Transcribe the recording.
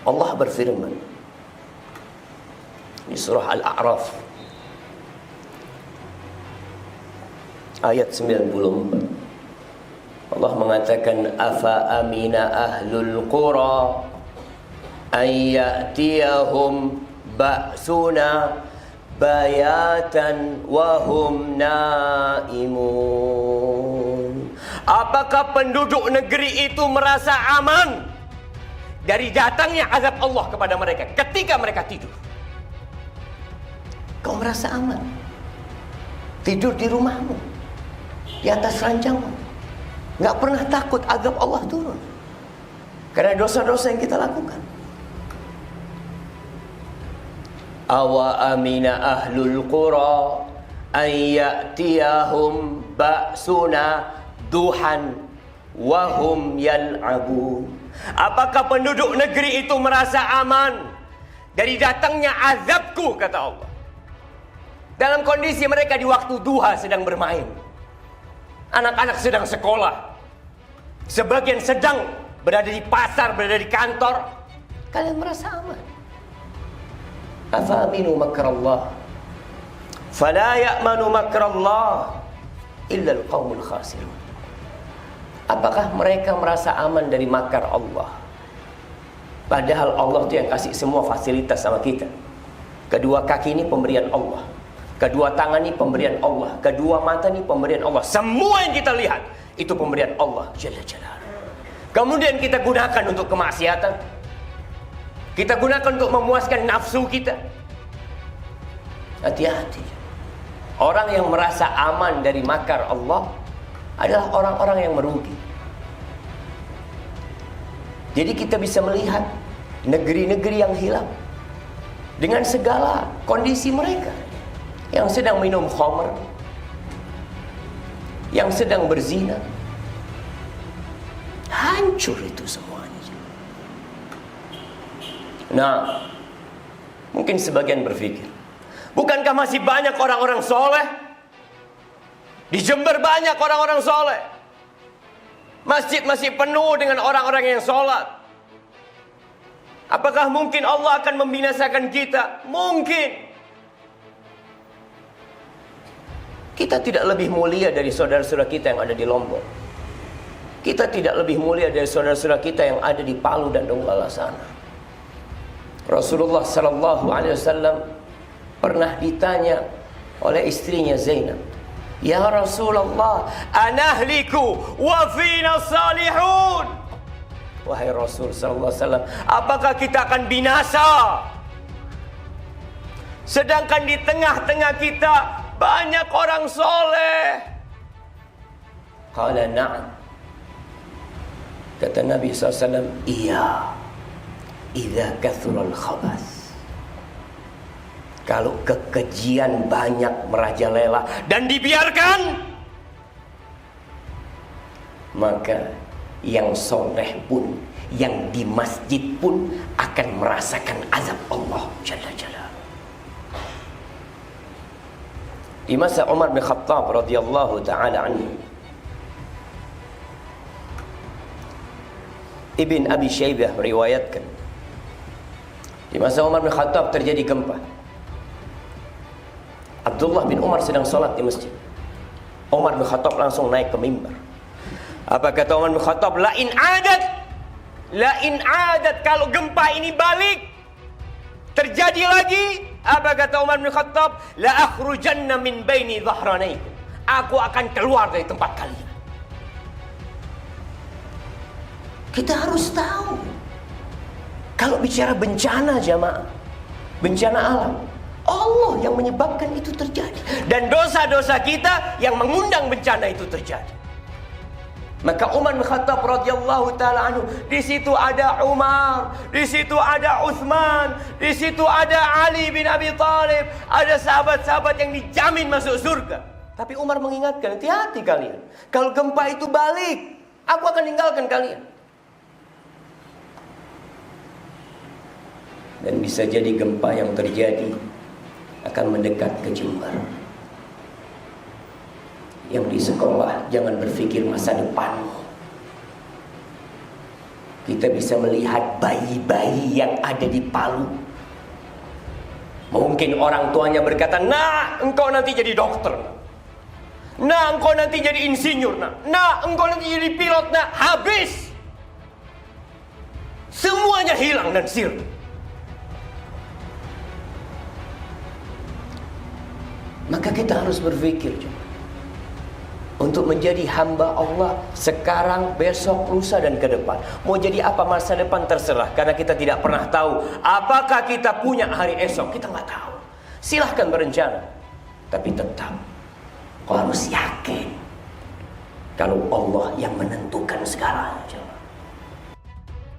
Allah berfirman di surah Al-A'raf ayat 94. Allah mengatakan, afa amina ahlul qura ay ya'tiyahum ba'suna bayatan wa hum naimun. Apakah penduduk negeri itu merasa aman dari datangnya azab Allah kepada mereka ketika mereka tidur? Kau merasa aman tidur di rumahmu, di atas ranjangmu, nggak pernah takut azab Allah turun karena dosa-dosa yang kita lakukan? Awa amina ahlul qura ay ya'tiyahum ba'suna duhan wa hum yal'abun. Apakah penduduk negeri itu merasa aman dari datangnya azabku, kata Allah, dalam kondisi mereka di waktu duha sedang bermain, anak-anak sedang sekolah, sebagian sedang berada di pasar, berada di kantor? Kalian merasa aman? Afa aminu makrallah fala ya'manu makrallah illa al-qaumul khasirun. Apakah mereka merasa aman dari makar Allah? Padahal Allah itu yang kasih semua fasilitas sama kita. Kedua kaki ini pemberian Allah, kedua tangan ini pemberian Allah, kedua mata ini pemberian Allah. Semua yang kita lihat itu pemberian Allah Jalla Jalaluhu. Kemudian kita gunakan untuk kemaksiatan, kita gunakan untuk memuaskan nafsu kita. Hati-hati. Orang yang merasa aman dari makar Allah adalah orang-orang yang merugi. Jadi kita bisa melihat negeri-negeri yang hilang dengan segala kondisi mereka, yang sedang minum khamr, yang sedang berzina. Hancur itu semuanya. Nah, mungkin sebagian berpikir, bukankah masih banyak orang-orang soleh? Di Jember banyak orang-orang soleh. Masjid masih penuh dengan orang-orang yang sholat. Apakah mungkin Allah akan membinasakan kita? Mungkin. Kita tidak lebih mulia dari saudara-saudara kita yang ada di Lombok. Kita tidak lebih mulia dari saudara-saudara kita yang ada di Palu dan Donggala sana. Rasulullah sallallahu alaihi wasallam pernah ditanya oleh istrinya Zainab, "Ya Rasulullah, anahliku wa fina salihun." Wahai Rasul sallallahu alaihi wasallam, apakah kita akan binasa sedangkan di tengah-tengah kita banyak orang soleh? Qala na'am. Kata Nabi SAW, iya, idza kathural khabas. Kalau kekejian banyak merajalela dan dibiarkan, maka yang soleh pun, yang di masjid pun akan merasakan azab Allah Jalla Jalaluhu. Di masa Umar bin Khattab radhiyallahu ta'ala anhu, Ibn Abi Syaibah meriwayatkan, di masa Umar bin Khattab terjadi gempa. Abdullah bin Umar sedang sholat di masjid. Umar bin Khattab langsung naik ke mimbar. Apa kata Umar bin Khattab? Lain adat, kalau gempa ini balik terjadi lagi, apa kata Umar bin Khattab? La akhrujanna min baini dhahranaikum. Aku akan keluar dari tempat kalian. Kita harus tahu, kalau bicara bencana jamaah, bencana alam, Allah yang menyebabkan itu terjadi, dan dosa-dosa kita yang mengundang bencana itu terjadi. Maka Umar bin Khattab radhiyallahu taala anhu, di situ ada Umar, di situ ada Utsman, di situ ada Ali bin Abi Thalib, ada sahabat-sahabat yang dijamin masuk surga. Tapi Umar mengingatkan, hati-hati kalian, kalau gempa itu balik, aku akan tinggalkan kalian. Dan bisa jadi gempa yang terjadi akan mendekat ke Jember. Yang di sekolah jangan berpikir masa depanmu. Kita bisa melihat bayi-bayi yang ada di Palu. Mungkin orang tuanya berkata, "Nak, engkau nanti jadi dokter. Nak, engkau nanti jadi insinyur. Nak, engkau nanti jadi pilot." Nak, habis. Semuanya hilang dan sirna. Maka kita harus berpikir untuk menjadi hamba Allah sekarang, besok, lusa, dan ke depan. Mau jadi apa masa depan terserah, karena kita tidak pernah tahu apakah kita punya hari esok. Kita nggak tahu. Silahkan berencana, tapi tetap kau harus yakin kalau Allah yang menentukan segalanya.